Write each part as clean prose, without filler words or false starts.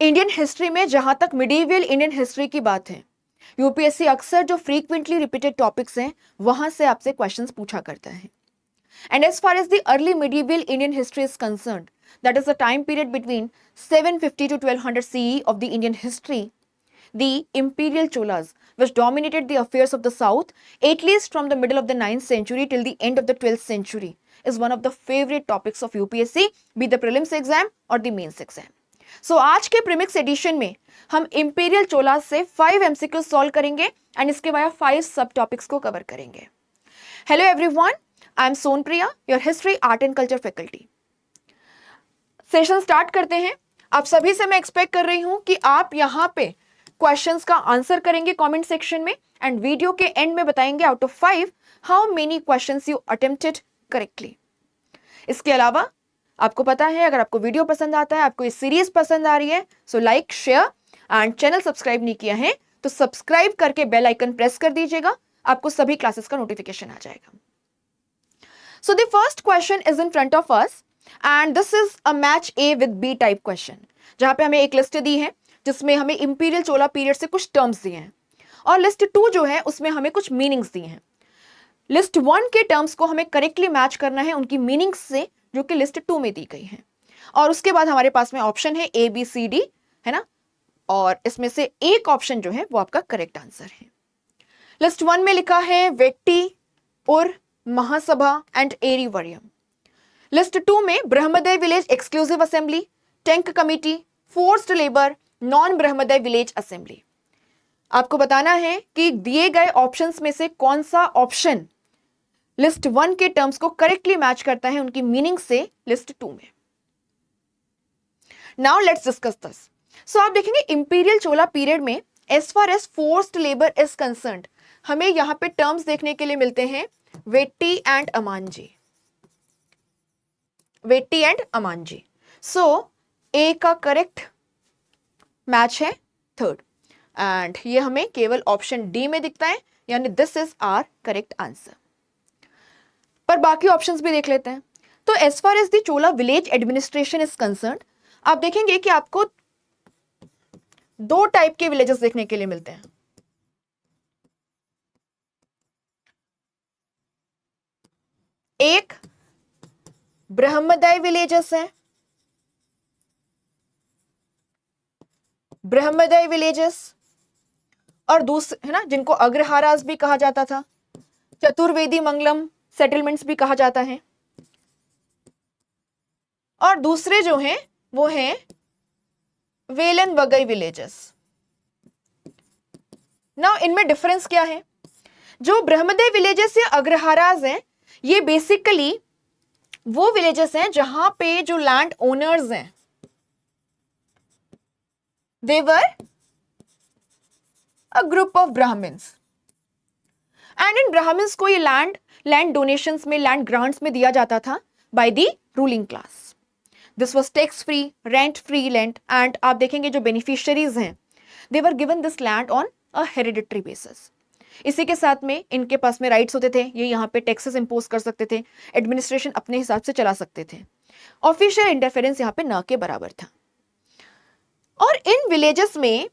Indian history में जहां तक मिडीवियल इंडियन हिस्ट्री की बात है, यूपीएससी अक्सर जो फ्रीक्वेंटली रिपीटेड टॉपिक्स हैं वहां से आपसे क्वेश्चंस पूछा करता है. And as far as the early medieval Indian history is concerned, that is the time period between 750 to 1200 CE of the Indian history, the imperial Cholas, which dominated the affairs of the south at least from the middle of the 9th century till the end of the 12th century, is one of the favorite topics of UPSC, be the prelims exam or the mains exam. So आज के premix addition में हम imperial Cholas से 5 MCQ solve करेंगे and इसके बाद 5 सब topics को कवर करेंगे. Hello everyone, I am Sonpriya, your history art and culture faculty. Session start करते हैं. आप सभी से मैं एक्सपेक्ट कर रही हूं कि आप यहां पे क्वेश्चंस का आंसर करेंगे कमेंट सेक्शन में एंड वीडियो के एंड में बताएंगे out of 5 how many questions you attempted correctly. इसके अलावा आपको पता है, अगर आपको वीडियो पसंद आता है, आपको ये सीरीज पसंद आ रही है, so like, share and channel subscribe नहीं किया है तो सब्सक्राइब करके बेल आइकन प्रेस कर दीजिएगा, आपको सभी क्लासेस का नोटिफिकेशन आ जाएगा. So the first question is in front of us and this is a match A with B type question, जहां पे हमें एक लिस्ट दी है जिसमें हमें इंपीरियल चोला पीरियड से कुछ टर्म्स दिए हैं और लिस्ट 2 जो है उसमें हमें कुछ मीनिंग्स दिए हैं. लिस्ट 1 के टर्म्स को हमें करेक्टली मैच करना है उनकी मीनिंग्स से जो कि लिस्ट 2 में दी गई है. और उसके बाद हमारे पास में ऑप्शन है ए बी सी डी, है ना, और इसमें से एक ऑप्शन जो है वो आपका करेक्ट आंसर है. लिस्ट 1 में लिखा है वेट्टी, उर, महासभा एंड एरीवरियम. लिस्ट 2 में brahmadeya village exclusive assembly, tank committee, forced labour, non brahmadeya village assembly. आपको बताना है कि दिए गए ऑप्शंस में से कौन सा ऑप्शन लिस्ट 1 के टर्म्स को करेक्टली मैच करता है उनकी मीनिंग से लिस्ट 2 में. Now let's discuss this. So आप देखेंगे इंपीरियल चोला पीरियड में as far as forced labour is concerned हमें यहां पे टर्म्स देखने के लिए मिलते हैं Vetti and अमांजी. Vetti and अमांजी. So A का करेक्ट मैच है थर्ड एंड ये हमें केवल ऑप्शन डी में दिखता है, यानी this is our correct answer. पर बाकी ऑप्शंस भी देख लेते हैं. तो as far as the Chola village administration is concerned, आप देखेंगे कि आपको 2 टाइप के विलेजेस देखने के लिए मिलते हैं. एक ब्रह्मदय विलेजेस है, ब्रह्मदय विलेजेस, और दूसरे है ना जिनको अग्रहारास भी कहा जाता था, चतुर्वेदी मंगलम सेटलमेंट्स भी कहा जाता है, और दूसरे जो हैं वो हैं वेलन वगई विलेजेस. नाउ इनमें डिफरेंस क्या है? जो ब्रह्मदय विलेजेस या अग्रहारास हैं ये बेसिकली वो विलेजेस हैं जहां पे जो लैंड ओनर्स हैं they were a group of Brahmins and इन ब्राह्मण्स को ये लैंड डोनेशंस में, लैंड ग्रांट्स में दिया जाता था by the ruling class. This was tax free, rent free land and आप देखेंगे जो बेनिफिशियरीज हैं they were given this land on a hereditary basis. इसी के साथ में इनके पास में राइट्स होते थे, ये यहाँ पे टैक्सेस इंपोज कर सकते थे, एडमिनिस्ट्रेशन अपने हिसाब से चला सकते थे, ऑफिशियल इंटरफेरेंस यहाँ पे ना के बराबर था. और इन विलेजेस में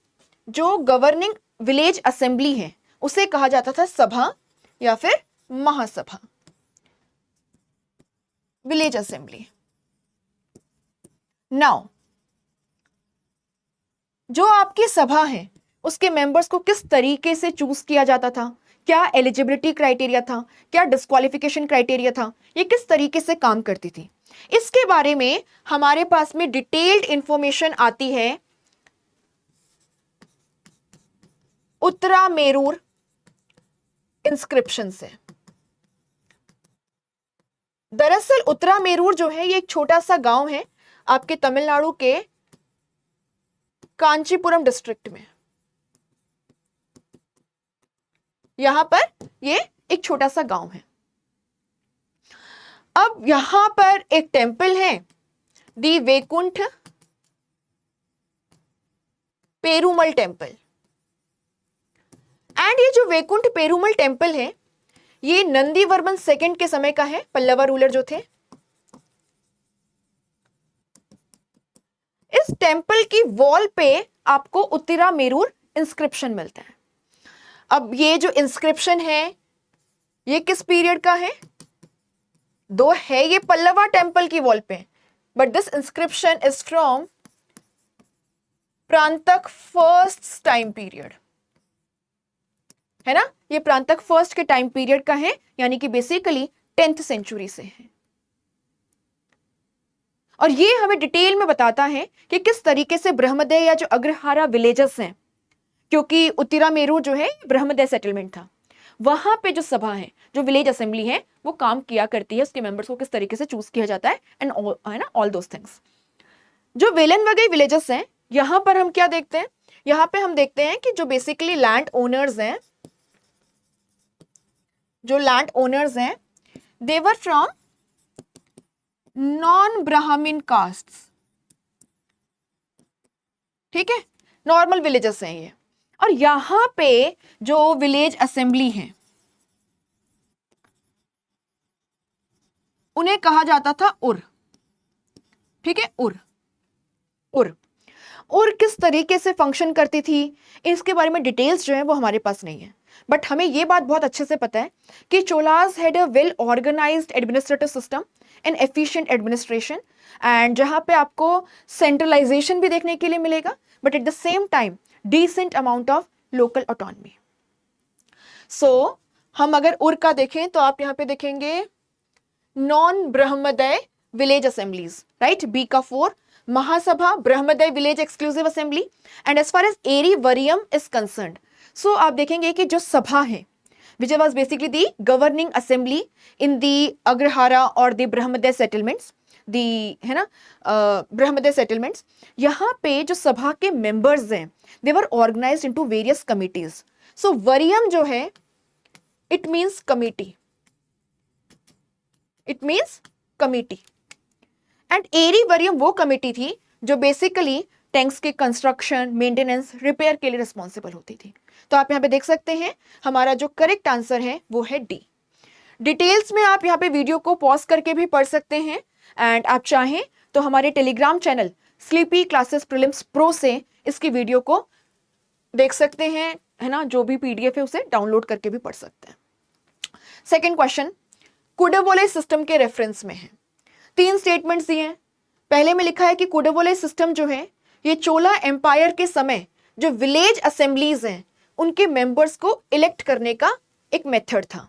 जो गवर्निंग विलेज असेंबली है उसे कहा जाता था सभा या फिर महासभा, विलेज असेंबली. नाउ जो आपकी सभा है उसके मेंबर्स को किस तरीके से चूज किया जाता था, क्या एलिजिबिलिटी क्राइटेरिया था, क्या डिस्क्वालिफिकेशन क्राइटेरिया था, ये किस तरीके से काम करती थी, इसके बारे में हमारे पास में डिटेल्ड इंफॉर्मेशन आती है उत्तरामेरूर इंस्क्रिप्शन से. दरअसल उत्तरामेरूर जो है ये एक छोटा सा गांव है आपके तमिलनाडु के कांचीपुरम डिस्ट्रिक्ट में. यहां पर ये एक छोटा सा गांव है. अब यहां पर एक टेंपल है दी वैकुंठ पेरुमल टेंपल एंड ये जो वैकुंठ पेरुमल टेंपल है ये नंदीवर्मन सेकंड के समय का है, पल्लवा रूलर जो थे. इस टेम्पल की वॉल पे आपको उत्तिरामेरूर इंस्क्रिप्शन मिलता है। अब ये जो इंस्क्रिप्शन है ये किस पीरियड का है? दो है ये पल्लवा टेम्पल की वॉल पे, but this inscription is from Parantaka first time period, है ना। ये प्रांतक फर्स्ट के टाइम पीरियड का है, यानी कि बेसिकली 10th सेंचुरी से है। और ये हमें डिटेल में बताता है कि किस तरीके से ब्रह्मदय या जो अग्रहारा विलेजेस हैं, क्योंकि उत्तिरामेरूर जो है ब्रह्मदय सेटलमेंट था, वहां पे जो सभा है, जो विलेज असेंबली है, वो काम किया करती है, उसके मेंबर्स को किस तरीके से चूज किया जाता है एंड है ना, ऑल दोस थिंग्स। जो वेलन वगैरह विलेजेस हैं, यहां पर हम क्या देखते हैं? यहां पे हम देखते हैं कि जो बेसिकली लैंड ओनर्स हैं, जो लैंड ओनर्स हैं, दे वर फ्रॉम नॉन ब्राह्मण कास्ट, ठीक है, नॉर्मल विलेजेस हैं ये। और यहां पे जो विलेज असेंबली है उन्हें कहा जाता था उर, ठीक है, उर। उर किस तरीके से फंक्शन करती थी, इसके बारे में डिटेल्स जो है वो हमारे पास नहीं है, बट हमें ये बात बहुत अच्छे से पता है कि Cholas had a well organised administrative system and efficient administration, and जहां पे आपको सेंट्रलाइजेशन भी देखने के लिए मिलेगा, but at the same time decent amount of local autonomy. So हम अगर उर का देखें तो आप यहां पे देखेंगे non brahmadeya village assemblies, right, B का 4, mahasabha brahmadeya village exclusive assembly, and as far as Erivariyam is concerned, so आप देखेंगे कि जो सभा है which was basically the governing assembly in the Agrahara और the ब्रह्मदय settlements, the है ना ब्रह्मदय settlements, यहाँ पे जो सभा के members हैं they were organized into various committees. So Wariyam जो है it means committee, it means committee, and एरी वरियम वो कमिटी थी जो बेसिकली टैंक्स के कंस्ट्रक्शन, मेंटेनेंस, रिपेयर के लिए रिस्पॉन्सिबल होती थी। तो आप यहाँ पे देख सकते हैं हमारा जो करेक्ट आंसर है वो है डी। डिटेल्स में आप यहाँ पे वीडियो को पॉज करके भी पढ़ सकते हैं, एंड आप चाहें तो हमारे Telegram channel sleepy classes prelims pro से इसकी वीडियो को देख सकते हैं, है ना, जो भी पीडीएफ है उसे डाउनलोड करके भी पढ़ सकते हैं। सेकेंड क्वेश्चन कुडावोले सिस्टम के रेफरेंस में है। 3 स्टेटमेंट्स दिए हैं। पहले में लिखा है कि कुडावोले सिस्टम जो है ये चोला एम्पायर के समय जो विलेज असेंबलीज हैं उनके मेंबर्स को इलेक्ट करने का एक मेथड था।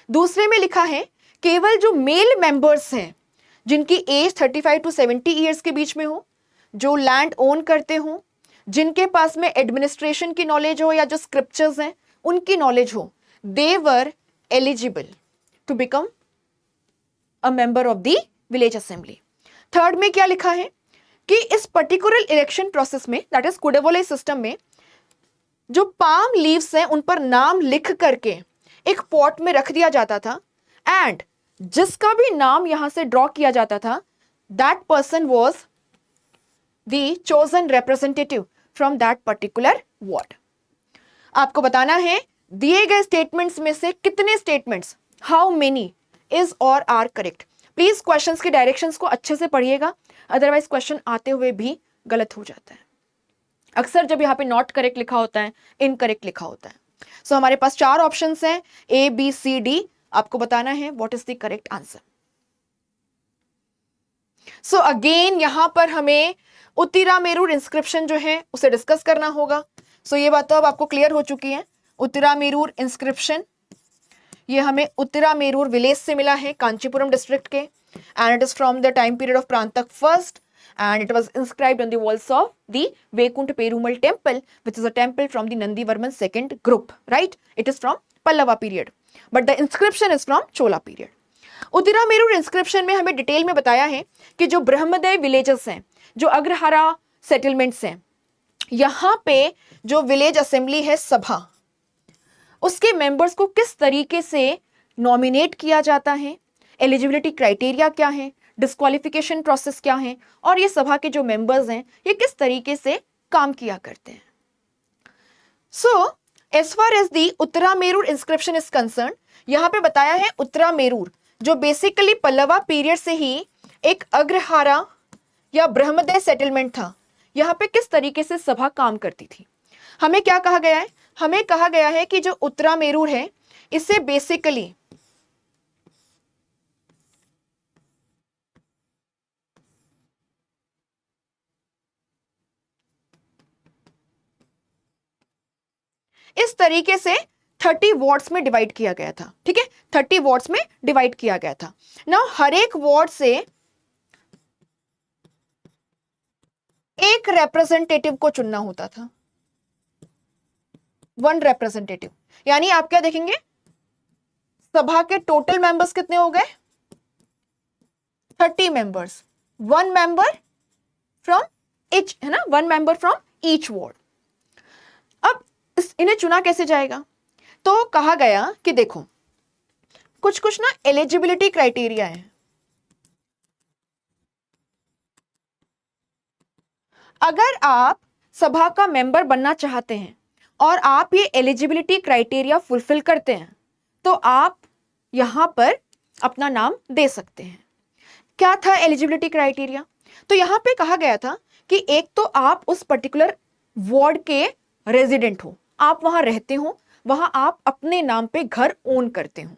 दूसरे में लिखा है केवल जो मेल मेंबर्स हैं जिनकी एज 35 to 70 ईयर्स के बीच में हो, जो लैंड ओन करते हो, जिनके पास में एडमिनिस्ट्रेशन की नॉलेज हो या जो स्क्रिप्चर्स हैं उनकी नॉलेज हो, they were eligible to become a member of the village assembly. Third में क्या लिखा है कि इस पर्टिकुलर इलेक्शन प्रोसेस में, दैट इज कुडावोले सिस्टम में, जो पाम लीव्स हैं उन पर नाम लिख करके एक पॉट में रख दिया जाता था, एंड जिसका भी नाम यहां से ड्रॉ किया जाता था that person was the chosen representative from that particular ward. आपको बताना है दिए गए स्टेटमेंट्स में से कितने स्टेटमेंट्स, हाउ मेनी इज और आर करेक्ट। प्लीज क्वेश्चंस के डायरेक्शंस को अच्छे से पढ़िएगा, अदरवाइज क्वेश्चन आते हुए भी गलत हो जाता है। अक्सर जब यहाँ पे नॉट करेक्ट लिखा होता है, इनकरेक्ट लिखा होता है। सो हमारे पास 4 ऑप्शंस हैं, ए बी सी डी। आपको बताना है what is the correct answer. So again यहां पर हमें उत्तिरामेरूर इंस्क्रिप्शन जो है उसे डिस्कस करना होगा। सो ये बात तो अब आपको क्लियर हो चुकी है। उत्तिरामेरूर इंस्क्रिप्शन ये हमें उत्तिरामेरूर विलेज से मिला है, कांचीपुरम डिस्ट्रिक्ट के, and it is from the time period of Parantaka first, and it was inscribed on the walls of the Vaikuntha Perumal temple, which is a temple from the Nandivarman second group, right? It is from Pallava period, but the inscription is from Chola period. Uttiramerur inscription में हमें detail में बताया है कि जो ब्रह्मदय villages हैं, जो Agrahara settlements हैं, यहाँ पे जो विलेज असेंबली है सभा, उसके मेंबर्स को किस तरीके से नॉमिनेट किया जाता है, एलिजिबिलिटी क्राइटेरिया क्या है, डिस्क्वालिफिकेशन प्रोसेस क्या है, और ये सभा के जो मेंबर्स हैं ये किस तरीके से काम किया करते हैं। So as far as the Uttiramerur inscription is concern, यहां पे बताया है उत्तरामेरूर जो बेसिकली पल्लवा पीरियड से ही एक अग्रहारा या ब्रह्मदय सेटलमेंट था, यहाँ पे किस तरीके से सभा काम करती थी। हमें क्या कहा गया है, हमें कहा गया है कि जो उत्तरामेरूर है इसे बेसिकली इस तरीके से 30 वार्ड्स में डिवाइड किया गया था। ठीक है, 30 वार्ड्स में डिवाइड किया गया था ना। हर एक वार्ड से एक रिप्रेजेंटेटिव को चुनना होता था, 1 रिप्रेजेंटेटिव। यानी आप क्या देखेंगे, सभा के टोटल मेंबर्स कितने हो गए, 30 मेंबर्स, 1 मेंबर फ्रॉम ईच, है ना, 1 मेंबर फ्रॉम ईच वार्ड। अब इन्हें चुना कैसे जाएगा, तो कहा गया कि देखो कुछ कुछ ना एलिजिबिलिटी क्राइटेरिया है। अगर आप सभा का मेंबर बनना चाहते हैं और आप ये एलिजिबिलिटी क्राइटेरिया फुलफिल करते हैं तो आप यहां पर अपना नाम दे सकते हैं। क्या था एलिजिबिलिटी क्राइटेरिया, तो यहां पे कहा गया था कि एक तो आप उस पर्टिकुलर वार्ड के रेजिडेंट हो, आप वहां रहते हो, वहां आप अपने नाम पे घर ओन करते हो,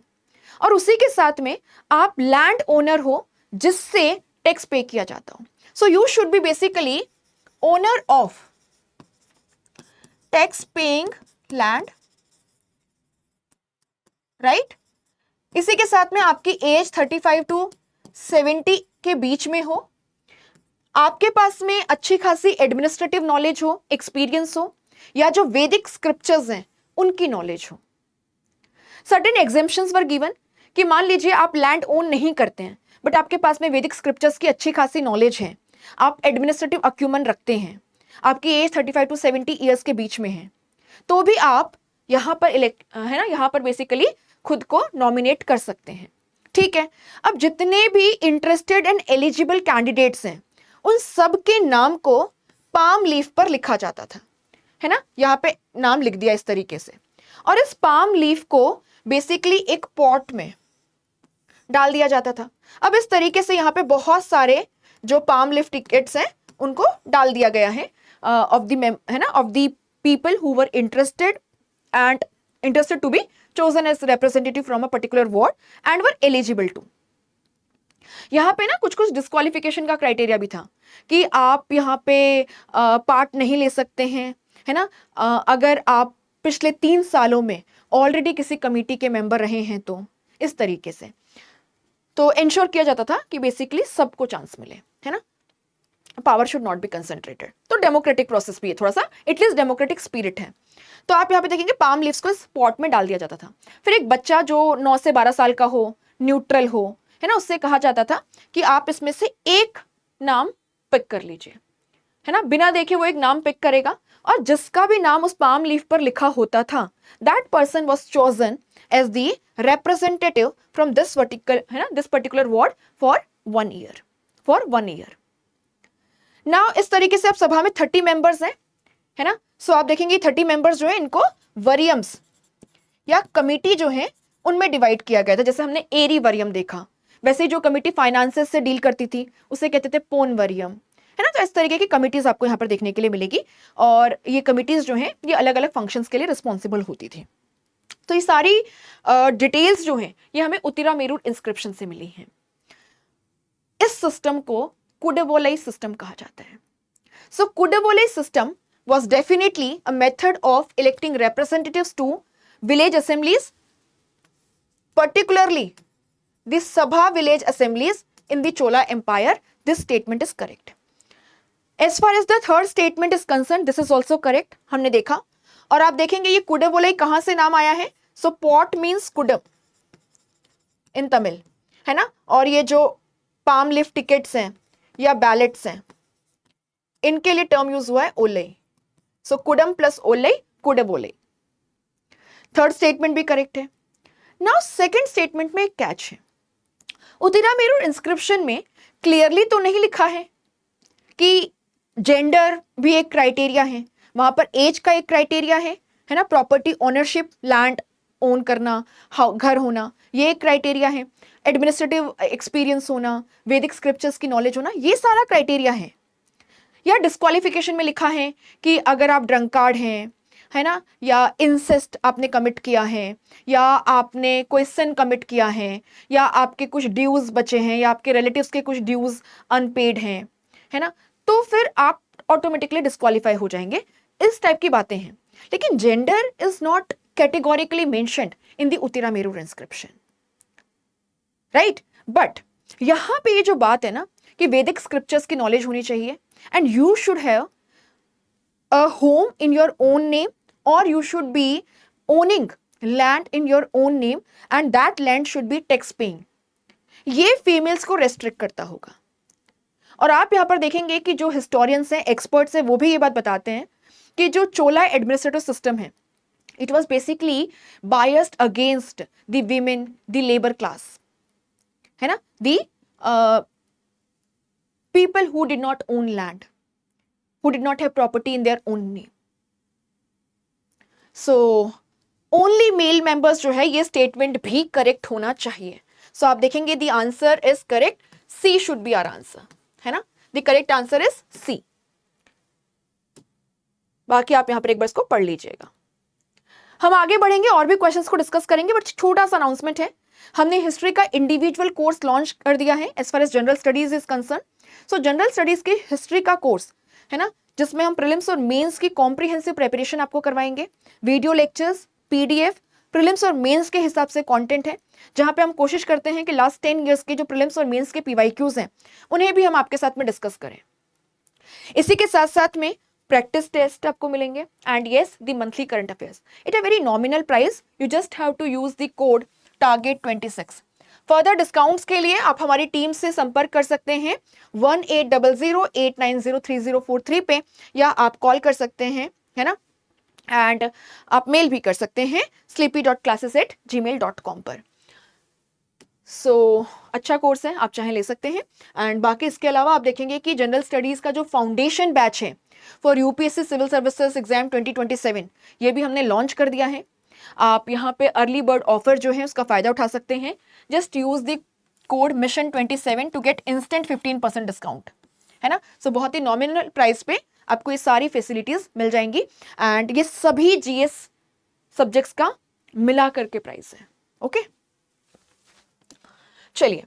और उसी के साथ में आप लैंड ओनर हो जिससे टैक्स पे किया जाता हो। So you should be basically owner of tax paying land, right. इसी के साथ में आपकी एज 35 टू 70 के बीच में हो, आपके पास में अच्छी खासी एडमिनिस्ट्रेटिव नॉलेज हो, एक्सपीरियंस हो, या जो वैदिक स्क्रिप्चर्स हैं उनकी नॉलेज हो। सर्टेन एग्जेम्पशंस वर गिवन कि मान लीजिए आप लैंड ओन नहीं करते हैं बट आपके पास में वैदिक स्क्रिप्चर्स की अच्छी खासी नॉलेज है, आप एडमिनिस्ट्रेटिव अक्यूमेंट रखते हैं, आपकी एज 35 टू 70 ईयर्स के बीच में है, तो भी आप यहां पर है ना, यहां पर बेसिकली खुद को नॉमिनेट कर सकते हैं। ठीक है, अब जितने भी इंटरेस्टेड एंड एलिजिबल कैंडिडेट्स हैं उन सब के नाम को पाम लीफ पर लिखा जाता था, है ना, यहां पे नाम लिख दिया इस तरीके से, और इस पाम लीफ को बेसिकली एक पॉट में डाल दिया जाता था। अब इस तरीके से यहाँ पे बहुत सारे जो पाम लीफ टिकट्स हैं उनको डाल दिया गया है ऑफ द, है ना, of the people who were interested to be chosen as representative from a particular ward and were eligible to। यहाँ पे ना कुछ कुछ डिस्क्वालिफिकेशन का क्राइटेरिया भी था कि आप यहाँ पे पार्ट नहीं ले सकते हैं, है ना, अगर आप पिछले 3 सालों में ऑलरेडी किसी कमेटी के मेंबर रहे हैं तो इस तरीके से तो इंश्योर किया जाता था कि बेसिकली सबको चांस मिले, है ना, power should not be concentrated. तो डेमोक्रेटिक प्रोसेस भी है थोड़ा सा, एटलीस्ट डेमोक्रेटिक स्पिरिट है। तो आप यहाँ पे देखेंगे पाम लीव्स को इस पॉट में डाल दिया जाता था। फिर एक बच्चा जो 9 से 12 साल का हो, न्यूट्रल हो, है ना, उससे कहा जाता था कि आप इसमें से एक नाम पिक कर लीजिए, है ना, बिना देखे वो एक नाम पिक करेगा और जिसका भी नाम उस पाम लीफ पर लिखा होता था that person was chosen as the representative from this particular, है ना, this particular ward for 1 year. Now इस तरीके से अब सभा में 30 मेंबर्स हैं, है ना। सो आप देखेंगे 30 मेंबर्स जो है इनको वरियम्स या कमिटी जो है उनमें डिवाइड किया गया था। जैसे हमने एरी वरियम देखा, वैसे ही जो कमिटी फाइनेंसेस से डील करती थी उसे कहते थे पोन वरियम, है ना। तो इस तरीके की कमिटीज आपको यहाँ पर देखने के लिए मिलेगी और ये कमिटीज जो हैं ये अलग अलग फंक्शंस के लिए रिस्पॉन्सिबल होती थी। तो ये सारी डिटेल्स जो हैं ये हमें उत्तरामेरूर इंस्क्रिप्शन से मिली हैं। इस सिस्टम को कुडवोलाई सिस्टम कहा जाता है। सो कुडवोलाई system was definitely a method of electing representatives to village assemblies, particularly the Sabha village assemblies in the Chola Empire. This statement is correct. As far as the third statement is concerned, this is also correct. हमने देखा और आप देखेंगे ये कुडवोलाई कहां से नाम आया है। So pot means kudam in Tamil, है ना, और ये जो palm leaf tickets हैं या ballots हैं इनके लिए टर्म यूज हुआ है ओलई। सो कुडम प्लस ओलई कुडवोलाई। थर्ड स्टेटमेंट भी करेक्ट है। नाउ सेकंड स्टेटमेंट में एक कैच है। उत्तरामेरूर इंस्क्रिप्शन में क्लियरली तो नहीं लिखा है कि जेंडर भी एक क्राइटेरिया है, वहां पर एज का एक क्राइटेरिया है ना, प्रॉपर्टी ओनरशिप, लैंड ओन करना, घर होना, ये एक क्राइटेरिया है, एडमिनिस्ट्रेटिव एक्सपीरियंस होना, वैदिक स्क्रिप्चर्स की नॉलेज होना, ये सारा क्राइटेरिया है। या डिस्क्वालिफिकेशन में लिखा है कि अगर आप ड्रंकार्ड हैं, है ना, या इंसेस्ट आपने कमिट किया है, या आपने कोई सिन कमिट किया है, या आपके कुछ ड्यूज बचे हैं, या आपके रिलेटिव्स के कुछ ड्यूज अनपेड हैं, है ना, तो फिर आप ऑटोमेटिकली डिस्क्वालीफाई हो जाएंगे। इस टाइप की बातें हैं। लेकिन gender is not categorically mentioned in the Uttiramerur inscription, right. But यहां पे ये जो बात है ना कि वैदिक स्क्रिप्चर्स की नॉलेज होनी चाहिए, and you should have a home in your own name, और you should be owning land in your own name, and that land should be tax paying। ये फीमेल्स को रेस्ट्रिक्ट करता होगा। और आप यहां पर देखेंगे कि जो हिस्टोरियंस हैं, एक्सपर्ट्स हैं, वो भी ये बात बताते हैं कि जो चोला एडमिनिस्ट्रेटिव सिस्टम है, it was basically biased against the women, the labour class, है ना, the people who did not own land, who did not have property in their own name. So only male members जो है, ये statement भी correct होना चाहिए। So आप देखेंगे the answer is correct, C should be our answer, है ना, the correct answer is C. बाकी आप यहां पर एक बार इसको पढ़ लीजिएगा। हम आगे बढ़ेंगे और भी क्वेश्चंस को डिस्कस करेंगे, बट छोटा सा अनाउंसमेंट है, हमने हिस्ट्री का इंडिविजुअल कोर्स लॉन्च कर दिया है as far as general studies is concern. So general studies की हिस्ट्री का कोर्स है ना, जिसमें हम प्रीलिम्स और मेंस की कॉम्प्रिहेंसिव प्रिपरेशन आपको करवाएंगे, वीडियो लेक्चर्स, पीडीएफ, प्रीलिम्स और मेंस के हिसाब से कंटेंट है, जहां पे हम कोशिश करते हैं कि लास्ट 10 इयर्स के जो प्रीलिम्स और मेंस के पीवाईक्यूज हैं, उन्हें भी हम आपके साथ में डिस्कस करें। इसी के साथ साथ में प्रैक्टिस टेस्ट आपको मिलेंगे, and yes the monthly current affairs it a very nominal price, you just have to use the code target26। Further discounts के लिए आप हमारी टीम से संपर्क कर सकते हैं 1800890303 पे, या आप कॉल कर सकते हैं, है ना, एंड आप मेल भी कर सकते हैं sleepy.classes@gmail.com पर। सो अच्छा कोर्स है, आप चाहे ले सकते हैं। एंड बाकी इसके अलावा आप देखेंगे कि जनरल स्टडीज का जो फाउंडेशन बैच है for UPSC civil services exam 2027, ये भी हमने लॉन्च कर दिया है। आप यहाँ पे अर्ली बर्ड ऑफर जो है उसका फायदा उठा सकते हैं। Just use the code mission27 to get instant 15% discount, है ना। सो बहुत ही नॉमिनल प्राइस पे आपको ये सारी फैसिलिटीज मिल जाएंगी, एंड ये सभी जीएस सब्जेक्ट्स का मिला करके प्राइस है। ओके, चलिए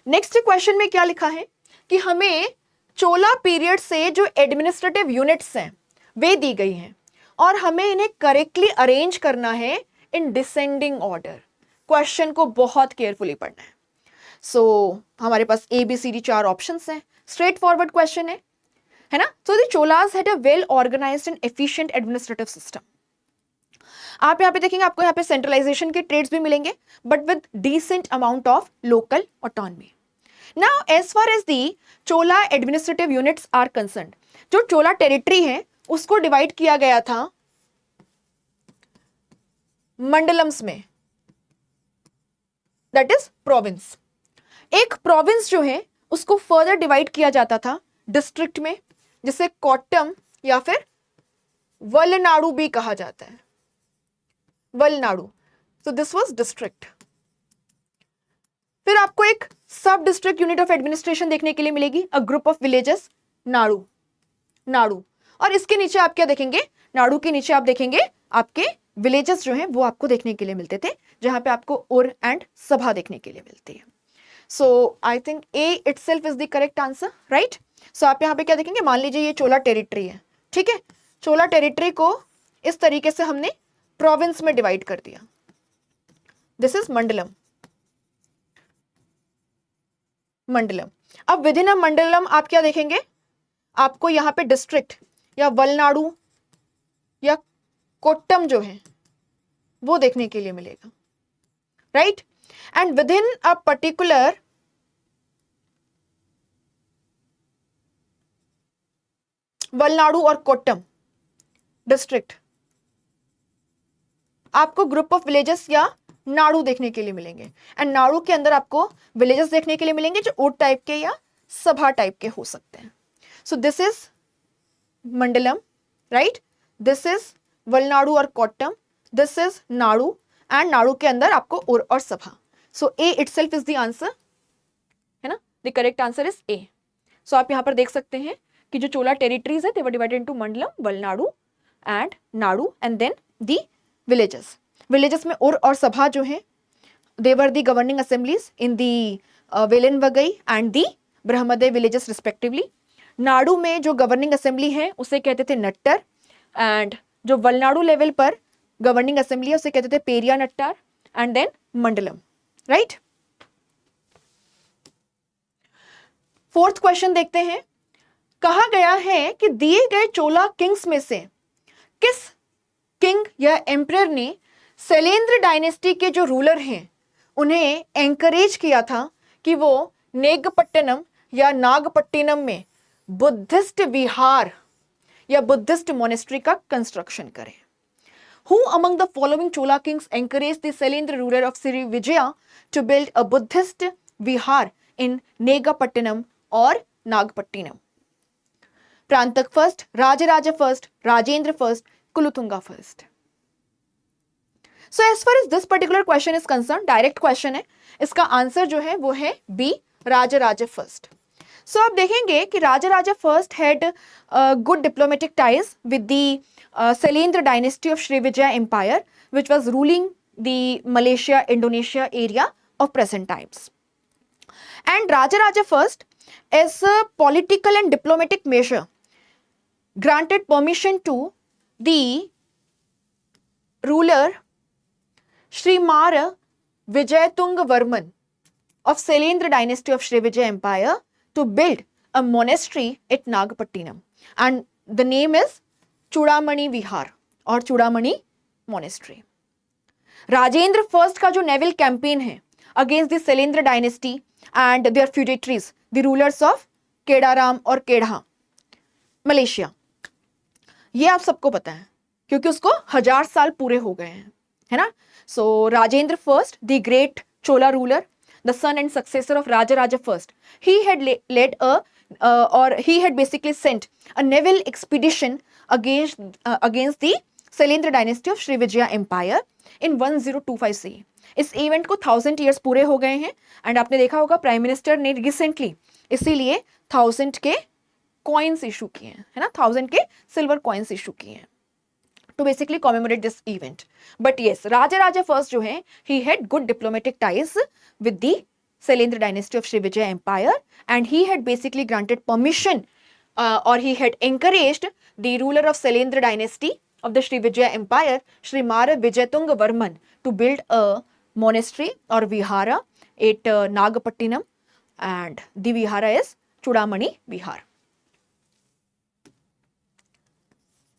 नेक्स्ट क्वेश्चन में क्या लिखा है कि हमें चोला पीरियड से जो एडमिनिस्ट्रेटिव यूनिट्स हैं वे दी गई हैं, और हमें इन्हें करेक्टली अरेंज करना है इन डिसेंडिंग ऑर्डर। क्वेश्चन को बहुत केयरफुली पढ़ना है। सो हमारे पास ABCD 4 ऑप्शंस हैं, स्ट्रेट फॉरवर्ड क्वेश्चन है ना। So the Cholas had a well organized and efficient administrative system. आप यहाँ पे देखेंगे, आपको यहाँ पे सेंट्रलाइजेशन के ट्रेड्स भी मिलेंगे, but with decent amount of local autonomy. Now as far as the Chola administrative units are concern, जो चोला टेरिटरी है उसको डिवाइड किया गया था मंडलम्स में, दैट इज प्रोविंस। एक प्रोविंस जो है उसको फर्दर डिवाइड किया जाता था डिस्ट्रिक्ट में, जिसे कोट्टम या फिर वलनाडु भी कहा जाता है, वलनाडु। तो दिस वाज डिस्ट्रिक्ट। फिर आपको एक सब डिस्ट्रिक्ट यूनिट ऑफ एडमिनिस्ट्रेशन देखने के लिए मिलेगी, अ group of villages, Nadu, Nadu. और इसके नीचे आप क्या देखेंगे, नाडु के नीचे आप देखेंगे आपके विलेजेस जो हैं वो आपको देखने के लिए मिलते थे, जहां पे आपको उर एंड सभा देखने के लिए मिलती है। So I think A itself is the correct answer, right. So आप यहाँ पे क्या देखेंगे, मान लीजिए ये चोला टेरिटरी है, ठीक है। चोला टेरिटरी को इस तरीके से हमने प्रोविंस में डिवाइड कर दिया, दिस इज मंडलम, मंडलम। अब विद इन अ मंडलम आप क्या देखेंगे, आपको यहाँ पे डिस्ट्रिक्ट या वलनाडु या कोट्टम जो है वो देखने के लिए मिलेगा, right. And with in a particular Valanadu और कोट्टम डिस्ट्रिक्ट आपको ग्रुप ऑफ विलेजेस या नाडु देखने के लिए मिलेंगे, एंड नाडु के अंदर आपको विलेजेस देखने के लिए मिलेंगे जो ऊट टाइप के या सभा टाइप के हो सकते हैं। So this is mandalam, right, this is valanadu और kottam, this is nadu, and nadu के अंदर आपको उर और sabha. So A itself is the answer, है ना, the correct answer is A. So आप यहां पर देख सकते हैं कि जो चोला टेरिटरीज है they were divided into mandalam, valanadu and nadu and then the villages. Villages में उर और सभा जो है they were the governing assemblies in the vellanvagai and the brahmadeya villages respectively. Nadu में जो गवर्निंग असेंबली है उसे कहते थे नट्टर, एंड जो वलनाडु लेवल पर गवर्निंग असेंबली है उसे कहते थे periya nattar and then mandalam. Right. Fourth question देखते हैं. कहा गया है कि दिए गए चोला किंग्स में से किस किंग या एम्परर ने शैलेंद्र डायनेस्टी के जो रूलर हैं उन्हें एंकरेज किया था कि वो नेगपट्टनम या नागपट्टिनम में बुद्धिस्ट विहार या बुद्धिस्ट मोनेस्ट्री का कंस्ट्रक्शन करें. Who among the following Chola kings encouraged the Shailendra ruler of Srivijaya to build a Buddhist vihar in Negapattinam or Nagpattinam? Prantak first, Rajaraja first, Rajendra first, Kulutunga first. So as far as this particular question is concerned, direct question है, इसका answer जो है वो है B, Rajaraja first. So आप देखेंगे कि Rajaraja first had good diplomatic ties with the Shailendra dynasty of Srivijaya Empire, which was ruling the Malaysia, Indonesia area of present times. And Rajaraja first, as a political and diplomatic measure, granted permission to the ruler Srimara Vijayatunga Varman of Shailendra dynasty of Srivijaya Empire to build a monastery at Nagapattinam, and the name is Chudamani Vihar or Chudamani Monastery. Rajendra first का जो naval campaign है against the Shailendra dynasty and their feudatories, the rulers of केडाराम और केढ़ा, Malaysia, ये आप सबको पता है क्योंकि उसको 1000 साल पूरे हो गए हैं, है ना. So Rajendra first, the great Chola ruler, the son and successor of Rajaraja first, he had led a he had basically sent a naval expedition against the Shailendra dynasty of Srivijaya Empire in 1025 CE. इस event को 1000 years पूरे हो गए हैं and आपने देखा होगा prime minister ने रिसेंटली इसीलिए 1000 के कॉइन्स इशू किए हैं, है ना, 1000 के सिल्वर कॉइन्स इशू किए हैं to basically commemorate this event. But yes, Rajaraja first जो है he had good diplomatic ties with the Shailendra dynasty of Srivijaya Empire and he had basically granted permission or he had encouraged the ruler of Shailendra dynasty of the Srivijaya Empire, Shri Mara Vijayatunga Varman, to build a monastery or vihara at Nagapattinam, and the vihara is Chudamani Vihar.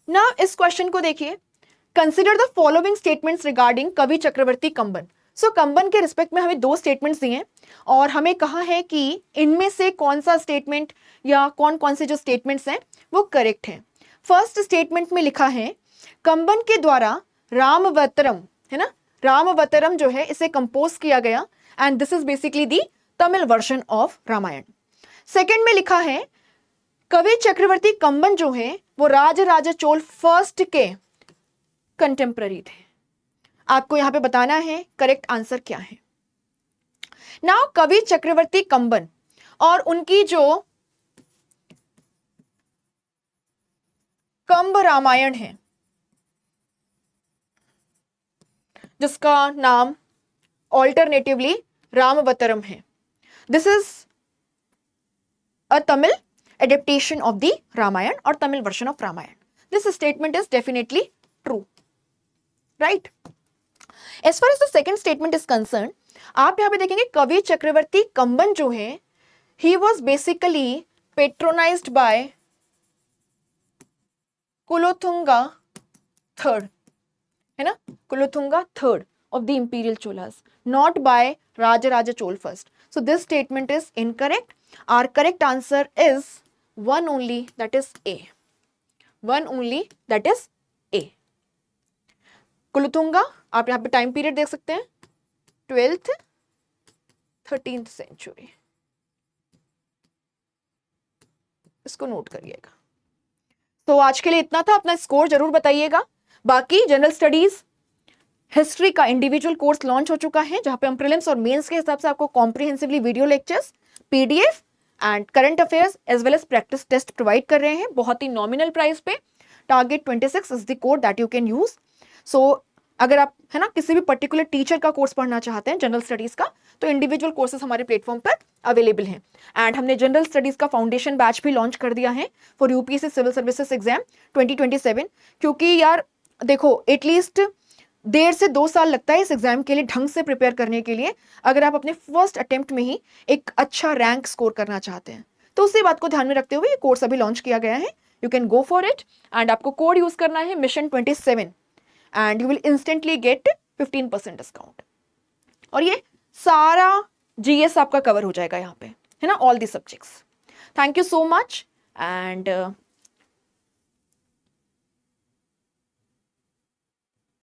Now इस question को देखिए. Consider the following statements regarding कवि चक्रवर्ती कंबन. सो कंबन के respect में हमें 2 statements दिए हैं और हमें कहा है कि इनमें से कौन सा स्टेटमेंट या कौन कौन से जो स्टेटमेंट्स हैं वो करेक्ट हैं. फर्स्ट स्टेटमेंट में लिखा है कंबन के द्वारा रामवतरम, है ना, रामवतरम जो है इसे कंपोज किया गया and this is basically the Tamil version of Ramayan. Second में लिखा है कवि चक्रवर्ती कंबन जो है वो राजराजा चोल फर्स्ट के कंटेम्पररी थे. आपको यहां पे बताना है करेक्ट आंसर क्या है. नाउ कवि चक्रवर्ती कंबन और उनकी जो कंब रामायण है जिसका नाम ऑल्टरनेटिवली रामवतरम है, this is a Tamil adaptation of the Ramayan or Tamil version of Ramayan. This statement is definitely true, right? As far as the second statement is concerned, आप यहाँ पे देखेंगे कवि चक्रवर्ती कंबन जो है he was basically patronized by Kulothunga third, है ना, Kulothunga third of the imperial Cholas, not by Rajaraja Chol first. So this statement is incorrect. Our correct answer is one only, that is A. One only, that is A. कुलोथुंगा, आप यहाँ पे time period देख सकते हैं 12th 13th century, इसको note करिएगा. तो आज के लिए इतना था. अपना स्कोर जरूर बताइएगा. बाकी जनरल स्टडीज हिस्ट्री का इंडिविजुअल कोर्स लॉन्च हो चुका है जहां पे हम प्रीलिम्स और मेंस के हिसाब से आपको comprehensively video lectures, PDF and current affairs as well as practice test provide कर रहे हैं बहुत ही नॉमिनल प्राइस पे। Target 26 is the code that you can use. So अगर आप है ना किसी भी पर्टिकुलर टीचर का कोर्स पढ़ना चाहते हैं जनरल स्टडीज का, तो इंडिविजुअल कोर्सेज हमारे प्लेटफॉर्म पर अवेलेबल हैं। एंड हमने जनरल स्टडीज का फाउंडेशन बैच भी लॉन्च कर दिया है for UPSC civil services exam 2027। क्योंकि यार देखो, एटलीस्ट 1.5 से 2 साल लगता है इस एग्जाम के लिए ढंग से प्रिपेयर करने के लिए, अगर आप अपने फर्स्ट अटेम्प्ट में ही एक अच्छा रैंक स्कोर करना चाहते हैं। तो उसी बात को ध्यान में रखते हुए ये कोर्स अभी लॉन्च किया गया है। You can go for it and आपको कोड यूज करना है mission 27 and you will instantly get 15% discount. और ये सारा जीएस आपका कवर हो जाएगा यहाँ पे, है ना, all the subjects. Thank you so much and